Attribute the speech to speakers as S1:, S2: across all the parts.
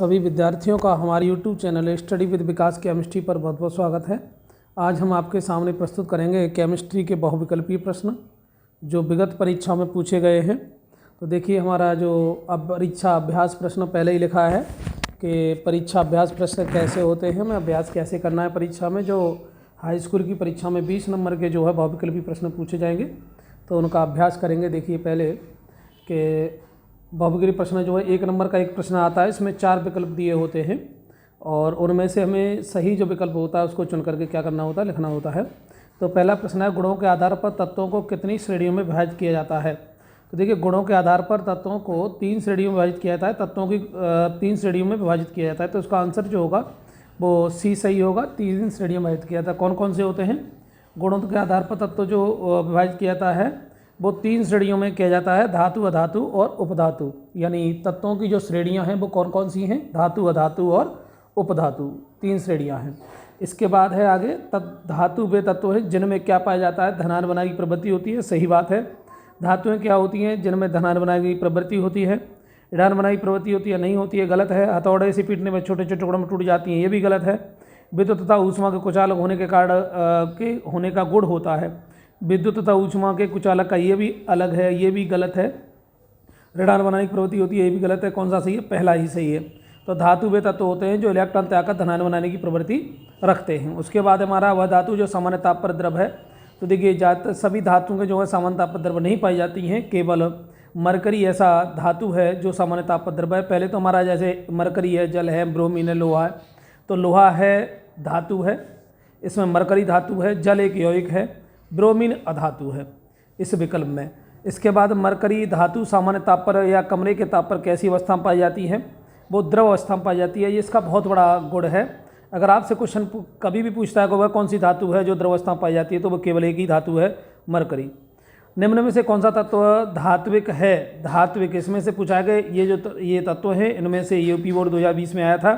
S1: सभी विद्यार्थियों का हमारे YouTube channel study with Vikas chemistry पर बहुत बहुत स्वागत है। आज हम आपके सामने प्रस्तुत करेंगे केमिस्ट्री के बहुविकल्पीय प्रश्न जो विगत परीक्षाओं में पूछे गए हैं। तो देखिए हमारा जो अब परीक्षा अभ्यास प्रश्न पहले ही लिखा है कि परीक्षा अभ्यास प्रश्न कैसे होते हैं, हमें अभ्यास कैसे करना है परीक्षा में। जो हाई स्कूल की परीक्षा में 20 नंबर के जो है बहुविकल्पीय प्रश्न पूछे जाएंगे तो उनका अभ्यास करेंगे। देखिए पहले कि बहुविकल्पीय प्रश्न जो है 1 नंबर का एक प्रश्न आता है, इसमें 4 विकल्प दिए होते हैं और उनमें से हमें सही जो विकल्प होता है उसको चुन करके क्या करना होता है, लिखना होता है। तो पहला प्रश्न है, गुणों के आधार पर तत्वों को कितनी श्रेणियों में विभाजित किया जाता है। तो देखिए गुणों के आधार पर तत्वों को 3 श्रेणियों में विभाजित किया जाता है, तत्वों की 3 श्रेणियों में विभाजित किया जाता है। तो उसका आंसर जो होगा वो सी सही होगा। 3 श्रेणियों में विभाजित किया जाता है। कौन कौन से होते हैं गुणों के आधार पर तत्व जो विभाजित किया जाता है, वो 3 श्रेणियों में किया जाता है, धातु, अधातु और उपधातु। यानी तत्वों की जो श्रेणियां हैं वो कौन कौन सी हैं, धातु, अधातु और उपधातु, 3 श्रेणियां हैं। इसके बाद है आगे धातु वे तत्व हैं जिनमें क्या पाया जाता है, धनात्मक बनाने की प्रवृत्ति होती है, सही बात है। धातुएं क्या होती हैं जिनमें धनात्मक बनाने की प्रवृत्ति होती है, ऋणात्मक बनाने की प्रवृत्ति होती है, नहीं होती है, गलत है। हथौड़े से पीटने में छोटे छोटे टुकड़ों में टूट जाती हैं, ये भी गलत है। विद्युत तथा ऊष्मा के कुचालक होने के कारण के होने का गुण होता है, विद्युत तथा ऊष्मा के कुचालक का ये भी अलग है, ये भी गलत है। ऋणात्मक बनाने की प्रवृत्ति होती है, ये भी गलत है। कौन सा सही है, पहला ही सही है। तो धातु वे तत्व होते हैं जो इलेक्ट्रॉन त्यागकर धनात्मक बनाने की प्रवृत्ति रखते हैं। उसके बाद हमारा वह धातु जो सामान्य ताप पर द्रव है। तो देखिए सभी धातुओं के जो है सामान्य ताप पर द्रव नहीं पाई जाती हैं, केवल मरकरी ऐसा धातु है जो सामान्य ताप पर द्रव है। पहले तो हमारा जैसे मरकरी है, जल है, ब्रोमीन है, लोहा है। तो लोहा है धातु है, इसमें मरकरी धातु है, जल एक यौगिक है, ब्रोमीन अधातु है इस विकल्प में। इसके बाद मरकरी धातु सामान्य ताप पर या कमरे के ताप पर कैसी अवस्था में पाई जाती है, वो द्रव अवस्था में पाई जाती है। ये इसका बहुत बड़ा गुण है। अगर आपसे क्वेश्चन कभी भी पूछता है कि वह कौन सी धातु है जो द्रव अवस्था में पाई जाती है, तो वह केवल एक ही धातु है, मरकरी। निम्न में से कौन सा तत्व धात्विक है, धात्विक इसमें से पूछा गया। ये तत्व है, इनमें से यूपी बोर्ड 2020 में आया था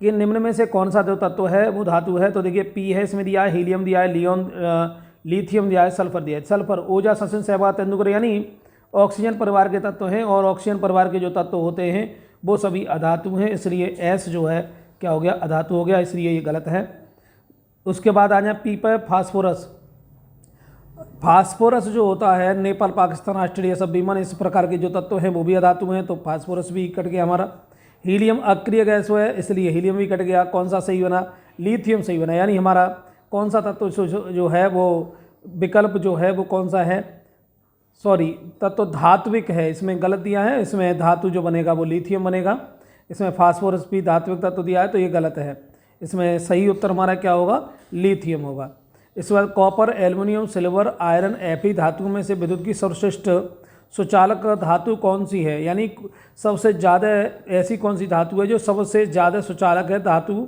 S1: कि निम्न में से कौन सा जो तत्व है वो धातु है। तो देखिए पी है, इसमें दिया है, हीलियम दिया है, लिथियम दिया है, सल्फर दिया है। सल्फर ओजा, सचिन, सहवाग, तेंदुलकर यानी ऑक्सीजन परिवार के तत्व हैं और ऑक्सीजन परिवार के जो तत्व होते हैं वो सभी अधातु हैं, इसलिए एस जो है क्या हो गया, अधातु हो गया, इसलिए ये गलत है। उसके बाद आ जाए पी पर फास्फोरस। फास्फोरस जो होता है नेपाल, पाकिस्तान, ऑस्ट्रेलिया, सब बीमन, इस प्रकार के जो तत्व हैं वो भी अधातु हैं, तो फास्फोरस भी कट गया हमारा। हीलियम अक्रिय गैस है, इसलिए हीलियम भी कट गया। कौन सा सही बना, लिथियम सही बना। यानी हमारा कौन सा तत्व जो है वो विकल्प जो है वो कौन सा है, सॉरी तत्व धात्विक है, इसमें गलत दिया है। इसमें धातु जो बनेगा वो लिथियम बनेगा, इसमें फास्फोरस भी धात्विक तत्व दिया है, तो ये गलत है। इसमें सही उत्तर हमारा क्या होगा, लिथियम होगा। इसके बाद कॉपर, एल्युमिनियम, सिल्वर, आयरन, एफी धातुओं में से विद्युत की सर्वश्रेष्ठ सुचालक धातु कौन सी है। यानी सबसे ज़्यादा ऐसी कौन सी धातु है जो सबसे ज़्यादा सुचालक है, धातु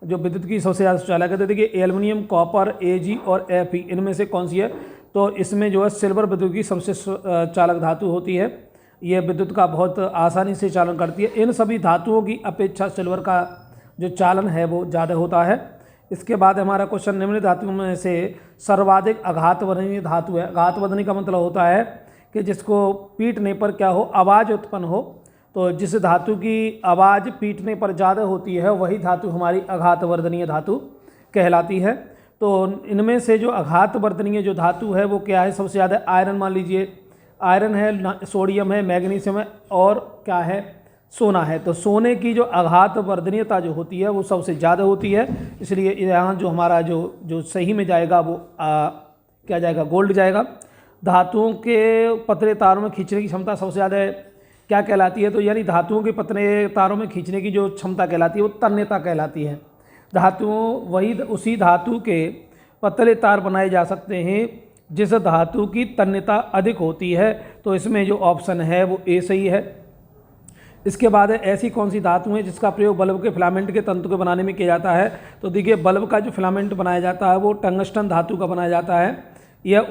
S1: जो विद्युत की सबसे ज़्यादा सुचालक है। तो देखिए एल्युमिनियम, कॉपर, एजी और एफई, इनमें से कौन सी है। तो इसमें जो है सिल्वर विद्युत की सबसे चालक धातु होती है, यह विद्युत का बहुत आसानी से चालन करती है। इन सभी धातुओं की अपेक्षा सिल्वर का जो चालन है वो ज़्यादा होता है। इसके बाद हमारा क्वेश्चन, निम्न धातुओं में से सर्वाधिक आघातवर्धनीय धातु है। आघातवर्धनीय का मतलब होता है कि जिसको पीटने पर क्या हो, आवाज़ उत्पन्न हो। तो जिस धातु की आवाज़ पीटने पर ज़्यादा होती है वही धातु हमारी आघातवर्धनीय धातु कहलाती है। तो इनमें से जो आघातवर्धनीय जो धातु है वो क्या है, सबसे ज़्यादा आयरन मान लीजिए, आयरन है, सोडियम है, मैग्नीशियम है और क्या है, सोना है। तो सोने की जो आघातवर्धनीयता जो होती है वो सबसे ज़्यादा होती है, इसलिए यहाँ जो हमारा जो सही में जाएगा वो क्या जाएगा, गोल्ड जाएगा। धातुओं के पतले तारों में खींचने की क्षमता सबसे ज़्यादा क्या कहलाती है, तो यानी धातुओं के पतले तारों में खींचने की जो क्षमता कहलाती है वो तन्यता कहलाती है। उसी धातु के पतले तार बनाए जा सकते हैं जिस धातु की तन्यता अधिक होती है। तो इसमें जो ऑप्शन है वो ए सही है। इसके बाद ऐसी कौन सी धातु है जिसका प्रयोग बल्ब के फिलामेंट के तंतु को बनाने में किया जाता है। तो देखिए बल्ब का जो फिलामेंट बनाया जाता है वो टंगस्टन धातु का बनाया जाता है। यह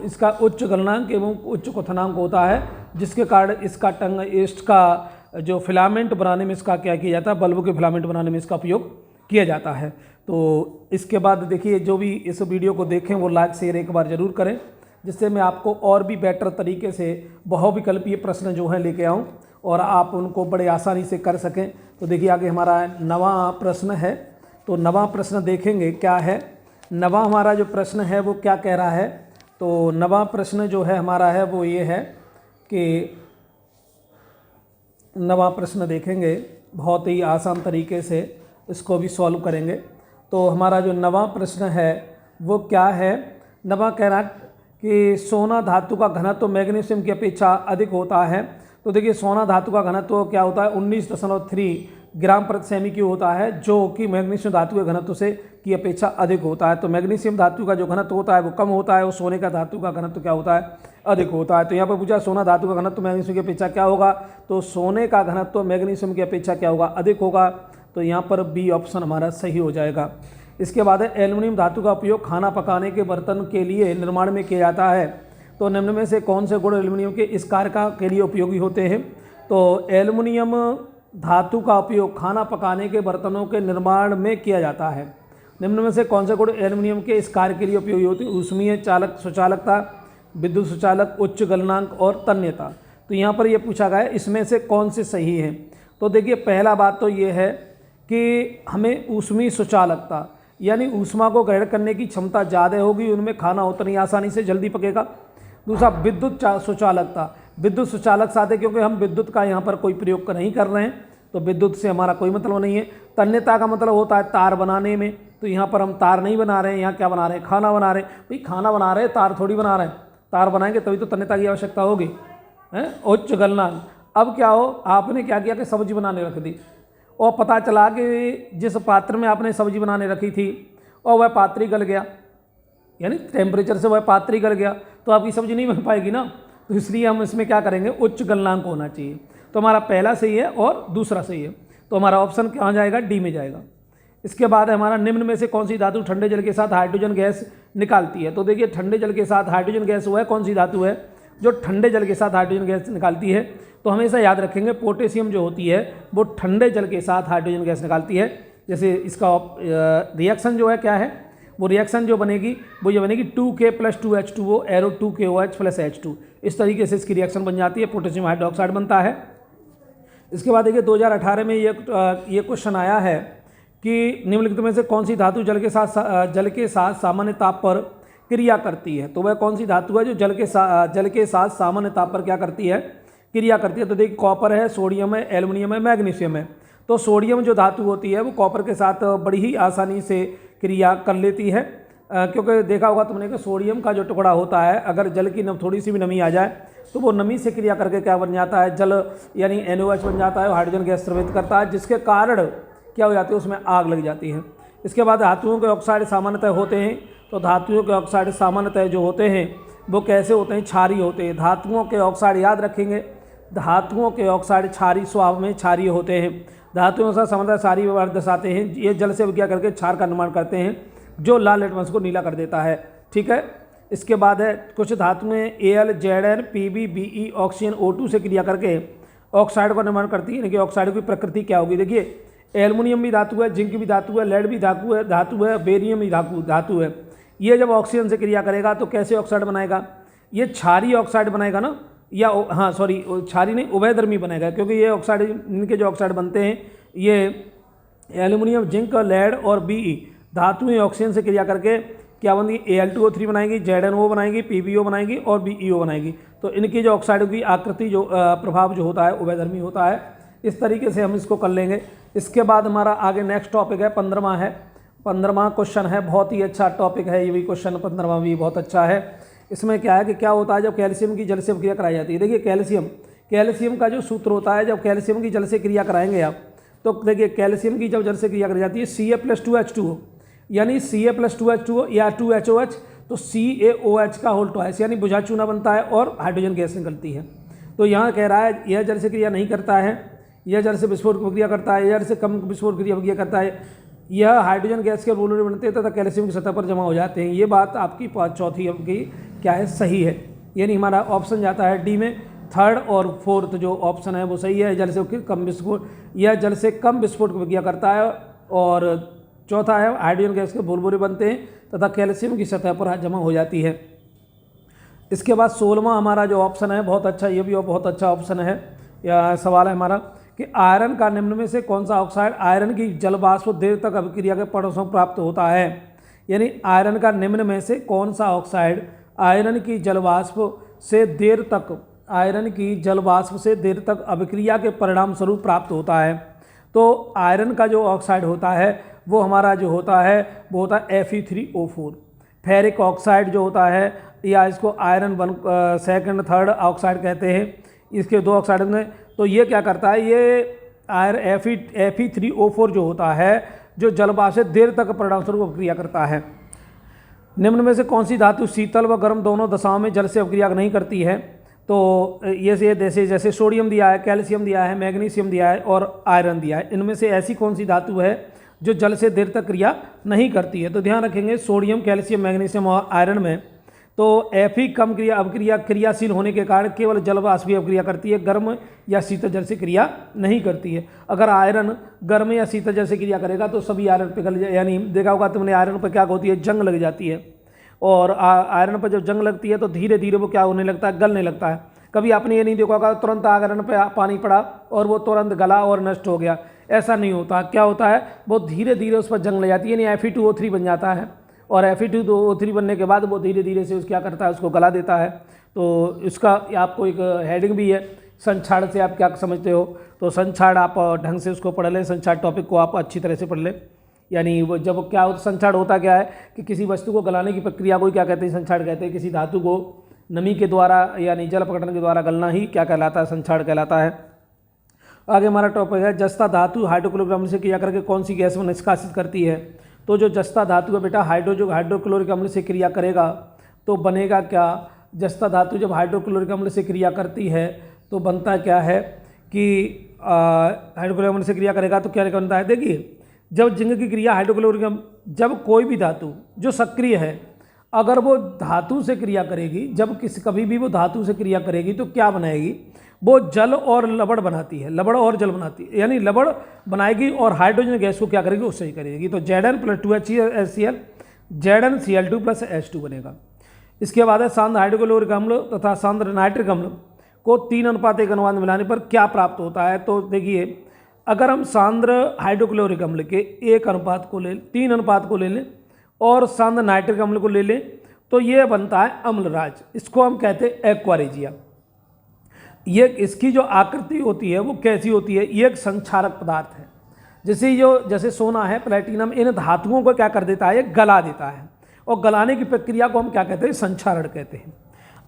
S1: इसका उच्च गलनांक एवं उच्च क्वथनांक होता है, जिसके कारण इसका जो फिलामेंट बनाने में इसका क्या किया जाता है, बल्ब के फिलामेंट बनाने में इसका उपयोग किया जाता है। तो इसके बाद देखिए जो भी इस वीडियो को देखें वो लाइक शेयर एक बार ज़रूर करें, जिससे मैं आपको और भी बेटर तरीके से बहुविकल्पीय प्रश्न जो है लेके आऊँ और आप उनको बड़े आसानी से कर सकें। तो देखिए आगे हमारा 9वां प्रश्न है। तो 9वां प्रश्न देखेंगे क्या है। 9वां हमारा जो प्रश्न है वो क्या कह रहा है। तो 9वां प्रश्न जो है हमारा है वो ये है कि 9वां प्रश्न देखेंगे, बहुत ही आसान तरीके से इसको भी सॉल्व करेंगे। तो हमारा जो 9वां प्रश्न है वो क्या है। 9वां कह रहा है कि सोना धातु का घनत्व मैग्नीशियम की अपेक्षा अधिक होता है। तो देखिए सोना धातु का घनत्व क्या होता है 19.3 ग्राम प्रति सेमी क्यूब होता है, जो कि मैग्नीशियम धातु के घनत्व से की अपेक्षा अधिक होता है। तो मैग्नीशियम धातु का जो घनत्व होता है वो कम होता है और सोने का धातु का घनत्व क्या होता है, अधिक होता है। तो यहाँ पर पूछा सोना धातु का घनत्व मैग्नीशियम की अपेक्षा क्या होगा। तो सोने का घनत्व मैग्नीशियम की अपेक्षा क्या होगा, अधिक होगा। तो यहाँ पर बी ऑप्शन हमारा सही हो जाएगा। इसके बाद है एल्युमिनियम धातु का उपयोग खाना पकाने के बर्तन के लिए निर्माण में किया जाता है। तो निम्न में से कौन से गुण एल्युमिनियम के इस कार्य के लिए उपयोगी होते हैं। तो एल्युमिनियम धातु का उपयोग खाना पकाने के बर्तनों के निर्माण में किया जाता है। निम्न में से कौन से गुण एल्युमिनियम के इस कार्य के लिए उपयोगी होते हैं। ऊष्मीय चालक सुचालकता, विद्युत सुचालक, उच्च गलनांक और तन्यता। तो यहाँ पर ये पूछा गया है इसमें से कौन से सही है। तो देखिए पहला बात तो ये है कि हमें ऊष्मीय सुचालकता यानी ऊष्मा को ग्रहण करने की क्षमता ज़्यादा होगी, उनमें खाना उतनी आसानी से जल्दी पकेगा। दूसरा विद्युत सुचालकता, विद्युत सुचालक साथ है क्योंकि हम विद्युत का यहाँ पर कोई प्रयोग नहीं कर रहे हैं, तो विद्युत से हमारा कोई मतलब नहीं है। तन्यता का मतलब होता है तार बनाने में, तो यहाँ पर हम तार नहीं बना रहे हैं, यहाँ क्या बना रहे हैं, खाना बना रहे हैं। भाई खाना बना रहे हैं, तार थोड़ी बना रहे हैं। तार बनाएंगे तभी तो तन्यता की आवश्यकता होगी, है। उच्च गलनांक, अब क्या हो आपने क्या किया कि सब्जी बनाने रख दी और पता चला कि जिस पात्र में आपने सब्जी बनाने रखी थी और वह पात्र ही गल गया, यानी टेम्परेचर से वह पात्र ही गल गया, तो आपकी सब्जी नहीं बन पाएगी ना। तो इसलिए हम इसमें क्या करेंगे, उच्च गलनांक होना चाहिए। तो हमारा पहला सही है और दूसरा सही है। तो हमारा ऑप्शन कहाँ जाएगा, डी में जाएगा। इसके बाद हमारा निम्न में से कौन सी धातु ठंडे जल के साथ हाइड्रोजन गैस निकालती है। तो देखिए ठंडे जल के साथ हाइड्रोजन गैस वह कौन सी धातु है जो ठंडे जल के साथ हाइड्रोजन गैस निकालती है। तो हमेशा याद रखेंगे पोटेशियम जो होती है वो ठंडे जल के साथ हाइड्रोजन गैस निकालती है। जैसे इसका रिएक्शन जो है क्या है, वो रिएक्शन जो बनेगी वो ये बनेगी 2K + 2H2O arrow 2KOH + H2। इस तरीके से इसकी रिएक्शन बन जाती है, पोटेशियम हाइड्रोक्साइड बनता है। इसके बाद देखिए 2018 में ये क्वेश्चन आया है कि निम्नलिखित में से कौन सी धातु जल के साथ सामान्य ताप पर क्रिया करती है। तो वह कौन सी धातु है जो जल के साथ सामान्य ताप पर क्या करती है, क्रिया करती है। तो देखिए कॉपर है, सोडियम है, एल्युमिनियम है, मैग्नीशियम है। तो सोडियम जो धातु होती है वो कॉपर के साथ बड़ी ही आसानी से क्रिया कर लेती है, क्योंकि देखा होगा तुमने कि सोडियम का जो टुकड़ा होता है अगर जल की थोड़ी सी भी नमी आ जाए तो वो नमी से क्रिया करके क्या बन जाता है, जल यानी NOH बन जाता है, हाइड्रोजन गैस स्रावित करता है, जिसके कारण क्या हो जाती है, उसमें आग लग जाती है। इसके बाद धातुओं के ऑक्साइड सामान्यतः होते हैं। तो धातुओं के ऑक्साइड सामान्यतः जो होते हैं वो कैसे होते हैं, क्षारीय होते हैं। धातुओं के ऑक्साइड याद रखेंगे, धातुओं के ऑक्साइड क्षारीय स्वभाव में क्षारीय होते हैं। धातुओं से सामान्यतः क्षारीय व्यवहार दर्शाते हैं। ये जल से क्या करके क्षार का निर्माण करते हैं जो लाल लिटमस को नीला कर देता है, ठीक है। इसके बाद है कुछ धातुएं Al, Zn, Pb, Be, oxygen O2 से क्रिया करके ऑक्साइड का निर्माण करती है। यानी कि ऑक्साइड की प्रकृति क्या होगी, देखिए एल्युमिनियम भी धातु है, जिंक भी धातु है, लेड भी धातु है, बेरियम भी धातु है। ये जब ऑक्सीजन से क्रिया करेगा तो कैसे ऑक्साइड बनाएगा, ये क्षारीय ऑक्साइड बनाएगा ना, या हाँ सॉरी क्षारीय नहीं उभयधर्मी बनेगा, क्योंकि ये ऑक्साइड इनके जो ऑक्साइड बनते हैं ये एल्युमिनियम, जिंक, लेड और Be धातुएं ऑक्सीजन से क्रिया करके क्या बनेगी, Al2O3 बनाएगी, ZnO बनाएगी, PbO बनाएगी और BeO बनाएगी। तो इनकी जो ऑक्साइड की आकृति जो प्रभाव जो होता है उभयधर्मी होता है। इस तरीके से हम इसको कर लेंगे। इसके बाद हमारा आगे नेक्स्ट टॉपिक है 15वां है। 15वां क्वेश्चन है, बहुत ही अच्छा टॉपिक है ये भी, क्वेश्चन 15वां भी बहुत अच्छा है। इसमें क्या है कि क्या होता है जब कैल्शियम की जल से क्रिया कराई जाती है। देखिए कैल्शियम का जो सूत्र होता है, जब कैल्शियम की जल से क्रिया कराएंगे आप, तो देखिए कैल्शियम की जब जल से क्रिया कराई जाती है Ca+2H2O, यानी Ca+2H2O या 2HOH, तो CaOH का होल ट्वाइस यानी बुझा चूना बनता है और हाइड्रोजन गैस निकलती है। तो यहाँ कह रहा है यह जल से क्रिया नहीं करता है, यह जल से विस्फोट क्रिया करता है, यह जल से कम विस्फोट क्रिया करता है, यह हाइड्रोजन गैस के बुलबुले बनते हैं तथा कैल्शियम की सतह पर जमा हो जाते हैं। ये बात आपकी चौथी आपकी क्या है, सही है। यानी हमारा ऑप्शन जाता है डी में। थर्ड और फोर्थ जो ऑप्शन है वो सही है, जल से कम विस्फोट, यह जल से कम विस्फोट की क्रिया करता है। और चौथा है हाइड्रोजन गैस के बुलबुले बनते हैं तथा कैल्शियम की सतह पर जमा हो जाती है। इसके बाद 16वां हमारा जो ऑप्शन है बहुत अच्छा, ये भी बहुत अच्छा ऑप्शन है। या सवाल है हमारा कि आयरन का निम्न में से कौन सा ऑक्साइड आयरन की जल वाष्प देर तक अभिक्रिया के परिणामस्वरूप प्राप्त होता है। यानी आयरन का निम्न में से कौन सा ऑक्साइड आयरन की जल वाष्प से देर तक अभिक्रिया के परिणाम स्वरूप प्राप्त होता है। तो आयरन का जो ऑक्साइड होता है वो हमारा जो होता है वो होता है Fe3O4। फेरिक ऑक्साइड जो होता है या इसको आयरन 1 सेकंड थर्ड ऑक्साइड कहते हैं, इसके 2 ऑक्साइड में, तो ये क्या करता है, ये आयरन Fe3O4 जो होता है जो जलवाष्प से देर तक परिणामस्वरूप अभिक्रिया करता है। निम्न में से कौन सी धातु शीतल व गर्म दोनों दशाओं में जल से अभिक्रिया नहीं करती है। तो ये जैसे सोडियम दिया है, कैल्शियम दिया है, मैग्नीशियम दिया है और आयरन दिया है। इनमें से ऐसी कौन सी धातु है जो जल से देर तक क्रिया नहीं करती है। तो ध्यान रखेंगे सोडियम, कैल्शियम, मैग्नीशियम और आयरन में तो Fe कम क्रियाशील होने के कारण केवल जल वाष्प ही अभिक्रिया करती है, गर्म या शीतल जल से क्रिया नहीं करती है। अगर आयरन गर्म या शीतल जल से क्रिया करेगा तो सभी आयरन पिघल जाए, यानी देखा होगा तुमने आयरन पर क्या होती है, जंग लग जाती है। और आयरन पर जब जंग लगती है तो धीरे धीरे वो क्या होने लगता है, गलने लगता है। कभी आपने ये नहीं देखा होगा तुरंत आयरन पर पानी पड़ा और वो तुरंत गला और नष्ट हो गया, ऐसा नहीं होता। क्या होता है, वो धीरे धीरे उस पर जंग लग जाती है, यानी Fe2O3 बन जाता है और Fe2O3 बनने के बाद वो धीरे धीरे से क्या करता है, उसको गला देता है। तो इसका आपको एक हेडिंग भी है, संक्षारण से आप क्या समझते हो। तो संक्षारण आप ढंग से उसको पढ़ लें, संक्षारण टॉपिक को आप अच्छी तरह से पढ़ लें। यानी वो जब क्या संक्षारण होता क्या है कि किसी वस्तु को गलाने की प्रक्रिया को क्या कहते हैं, संक्षारण कहते हैं। किसी धातु को नमी के द्वारा यानी जल अपघटन के द्वारा गलना ही क्या कहलाता है, संक्षारण कहलाता है। आगे हमारा टॉपिक है जस्ता धातु हाइड्रोक्लोरिक अम्ल से क्रिया करके कौन सी गैस को निष्कासित करती है। तो जो जस्ता धातु है बेटा हाइड्रोक्लोरिक अम्ल से क्रिया करेगा तो बनेगा क्या, जस्ता धातु जब हाइड्रोक्लोरिक अम्ल से क्रिया करती है तो बनता क्या है कि हाइड्रोक्लोरिक अम्ल से क्रिया करेगा तो क्या बनता है। देखिए जब जिंक की क्रिया हाइड्रोक्लोरिक अम्ल, जब कोई भी धातु जो सक्रिय है अगर वो धातु से क्रिया करेगी, जब कभी भी वो धातु से क्रिया करेगी तो क्या बनाएगी, वो जल और लवण बनाती है, लवण और जल बनाती है, यानी लवण बनाएगी और हाइड्रोजन गैस को क्या करेगी, उससे ही करेगी। तो Zn+2HCl ZnCl2+H2 बनेगा। इसके बाद है सांद्र हाइड्रोक्लोरिक अम्ल तथा सांद्र नाइट्रिक अम्ल को 3:1 अनुपात में मिलाने पर क्या प्राप्त होता है। तो देखिए अगर हम सांद्र हाइड्रोक्लोरिक अम्ल के 3 अनुपात को ले लें और सांद्र नाइट्रिक अम्ल को ले लें तो ये बनता है अम्लराज। इसको हम कहते हैं एक्वारेजिया। ये इसकी जो आकृति होती है वो कैसी होती है, ये एक संक्षारक पदार्थ है। जैसे सोना है, प्लेटिनम, इन धातुओं को क्या कर देता है, ये गला देता है और गलाने की प्रक्रिया को हम क्या कहते हैं, संक्षारण कहते हैं।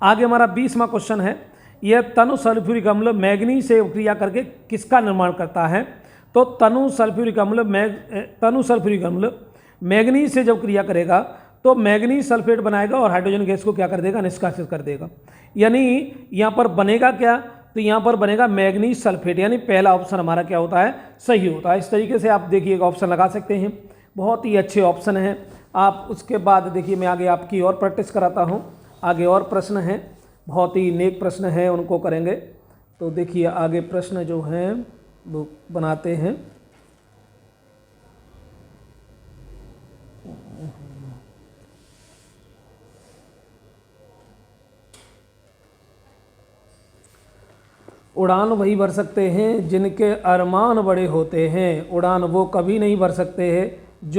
S1: आगे हमारा 20वां क्वेश्चन है, यह तनु सल्फ्यूरिक अम्ल मैग्नीज से क्रिया करके किसका निर्माण करता है। तो तनु सल्फ्यूरिक अम्ल मैग्नीज से जब क्रिया करेगा तो मैग्नीज सल्फेट बनाएगा और हाइड्रोजन गैस को क्या कर देगा, निष्कासित कर देगा। यानी यहाँ पर बनेगा क्या, तो यहाँ पर बनेगा मैग्नीज सल्फेट, यानी पहला ऑप्शन हमारा क्या होता है, सही होता है। इस तरीके से आप देखिए एक ऑप्शन लगा सकते हैं, बहुत ही अच्छे ऑप्शन हैं। आप उसके बाद देखिए मैं आगे आपकी और प्रैक्टिस कराता हूँ, आगे और प्रश्न हैं, बहुत ही नेक प्रश्न हैं, उनको करेंगे। तो देखिए आगे प्रश्न जो हैं वो बनाते हैं। उड़ान वही भर सकते हैं जिनके अरमान बड़े होते हैं। उड़ान वो कभी नहीं भर सकते हैं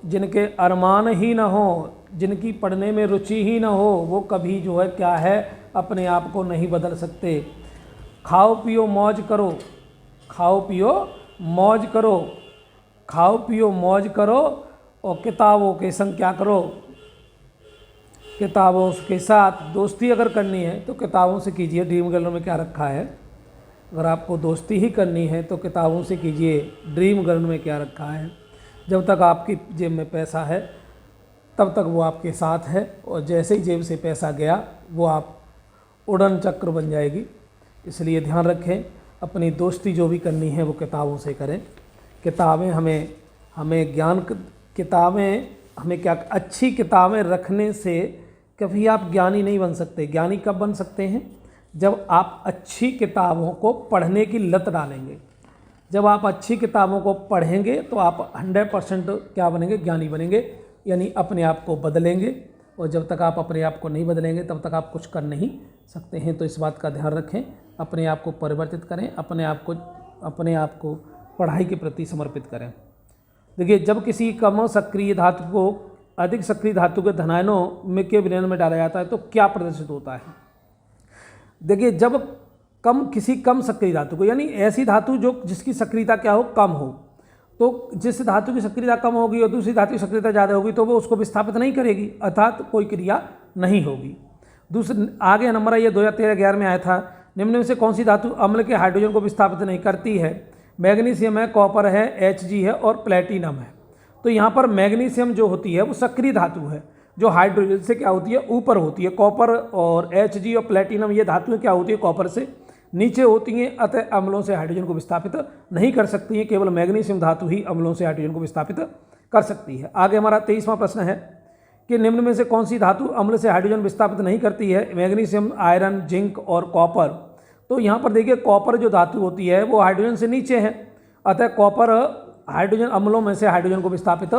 S1: जिनके अरमान ही ना हो, जिनकी पढ़ने में रुचि ही ना हो, वो कभी जो है क्या है, अपने आप को नहीं बदल सकते। खाओ पियो मौज करो, खाओ पियो मौज करो, खाओ पियो मौज करो और किताबों के संग क्या करो, किताबों के साथ दोस्ती अगर करनी है तो किताबों से कीजिए। ड्रीम गर्ल में क्या रखा है, अगर आपको दोस्ती ही करनी है तो किताबों से कीजिए। ड्रीम गर्ल में क्या रखा है, जब तक आपकी जेब में पैसा है तब तक वो आपके साथ है और जैसे ही जेब से पैसा गया वो आप उड़न चक्र बन जाएगी। इसलिए ध्यान रखें, अपनी दोस्ती जो भी करनी है वो किताबों से करें। किताबें हमें ज्ञान, किताबें हमें क्या, अच्छी किताबें रखने से कभी आप ज्ञानी नहीं बन सकते। ज्ञानी कब बन सकते हैं, जब आप अच्छी किताबों को पढ़ने की लत डालेंगे। जब आप अच्छी किताबों को पढ़ेंगे तो आप 100% क्या बनेंगे, ज्ञानी बनेंगे, यानी अपने आप को बदलेंगे। और जब तक आप अपने आप को नहीं बदलेंगे तब तक आप कुछ कर नहीं सकते हैं। तो इस बात का ध्यान रखें। अपने आप को परिवर्तित करें, अपने आप को पढ़ाई के प्रति समर्पित करें। देखिए, जब किसी कम सक्रिय धातु को अधिक सक्रिय धातु के धनायनों में के विलयन में डाला जाता है तो क्या प्रदर्शित होता है। देखिए, जब किसी कम सक्रिय धातु को, यानी ऐसी धातु जो जिसकी सक्रियता क्या हो, कम हो, तो जिस धातु की सक्रियता कम होगी और दूसरी धातु की सक्रियता ज़्यादा होगी तो वो उसको विस्थापित नहीं करेगी, अर्थात कोई क्रिया नहीं होगी। दूसरे आगे नंबर है, ये 2013-11 में आया था, निम्न में से कौन सी धातु अम्ल के हाइड्रोजन को विस्थापित नहीं करती है। मैग्नीशियम है, कॉपर है, Hg है और प्लेटिनम है। तो यहाँ पर मैग्नीशियम जो होती है वो सक्रिय धातु है, जो हाइड्रोजन से क्या होती है, ऊपर होती है। कॉपर और Hg और प्लेटिनम ये धातुएं क्या होती है, कॉपर से नीचे होती हैं, अतः अम्लों से हाइड्रोजन को विस्थापित नहीं कर सकती हैं। केवल मैग्नीशियम धातु ही अम्लों से हाइड्रोजन को विस्थापित कर सकती है। आगे हमारा 23वां प्रश्न है कि निम्न में से कौन सी धातु अम्ल से हाइड्रोजन विस्थापित नहीं करती है। मैग्नीशियम, आयरन, जिंक और कॉपर। तो यहाँ पर देखिए, कॉपर जो धातु होती है वो हाइड्रोजन से नीचे है, अतः कॉपर हाइड्रोजन अम्लों में से हाइड्रोजन को विस्थापित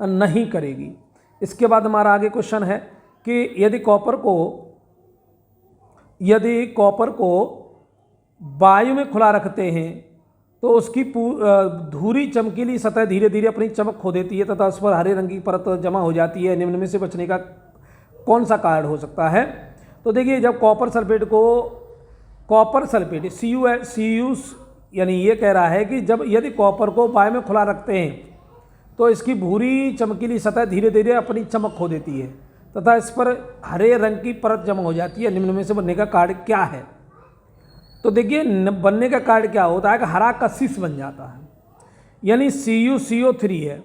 S1: नहीं करेगी। इसके बाद हमारा आगे क्वेश्चन है कि यदि कॉपर को वायु में खुला रखते हैं तो उसकी धूरी चमकीली सतह धीरे धीरे अपनी चमक खो देती है तथा उस पर हरे रंग की परत जमा हो जाती है। निम्न में से बचने का कौन सा कारण हो सकता है। तो देखिए, जब कॉपर सल्फेट Cu यानी ये कह रहा है कि यदि कॉपर को वायु में खुला रखते हैं तो इसकी भूरी चमकीली सतह धीरे धीरे अपनी चमक खो देती है तथा इस पर हरे रंग की परत जमा हो जाती है। निम्न में से बनने का कारण क्या है। तो देखिए, बनने का कारण क्या होता है कि हरा कशिश बन जाता है, यानी CuCO3 है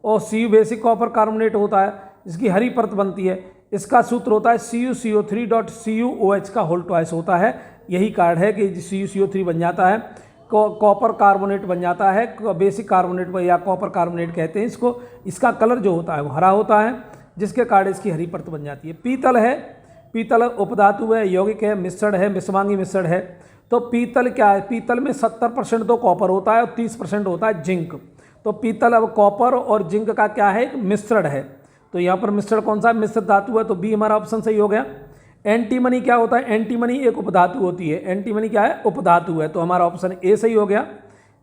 S1: और Cu बेसिक कॉपर कार्बोनेट होता है, इसकी हरी परत बनती है। इसका सूत्र होता है CuCO3.CuOH का होल ट्वाइस होता है। यही कारण है कि CuCO3 बन जाता है, कॉपर कार्बोनेट बन जाता है, बेसिक कार्बोनेट या कॉपर कार्बोनेट कहते हैं इसको। इसका कलर जो होता है वो हरा होता है, जिसके कारण इसकी हरी परत बन जाती है। पीतल है, पीतल उपधातु है, यौगिक है, मिश्रण है, मिश्रमांगी मिश्रण है। तो पीतल क्या है, पीतल में 70% तो कॉपर होता है और 30% होता है जिंक। तो पीतल अब कॉपर और जिंक का क्या है, एक मिश्रण है। तो यहाँ पर मिश्रण कौन सा है, मिश्र धातु है, तो बी हमारा ऑप्शन सही हो गया। एंटीमनी क्या होता है, एंटीमनी एक उपधातु होती है। एंटीमनी क्या है, उपधातु है, तो हमारा ऑप्शन ए सही हो गया।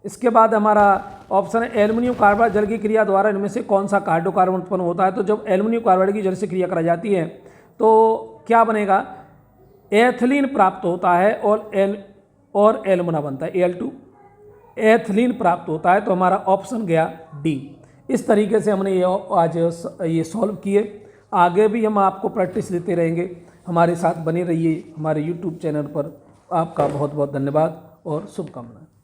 S1: इसके बाद हमारा ऑप्शन है एल्युमिनियम कार्बाइड जल की क्रिया द्वारा इनमें से कौन सा हाइड्रोकार्बन उत्पन्न होता है। तो जब एल्युमिनियम कार्बाइड की जल से क्रिया कराई जाती है तो क्या बनेगा, एथिलीन प्राप्त होता है और एल्युमिना बनता है, Al2 एथिलीन प्राप्त होता है। तो हमारा ऑप्शन गया डी। इस तरीके से हमने आज ये सॉल्व किए। आगे भी हम आपको प्रैक्टिस देते रहेंगे। हमारे साथ बने रहिए हमारे YouTube चैनल पर। आपका बहुत बहुत धन्यवाद और शुभकामनाएं।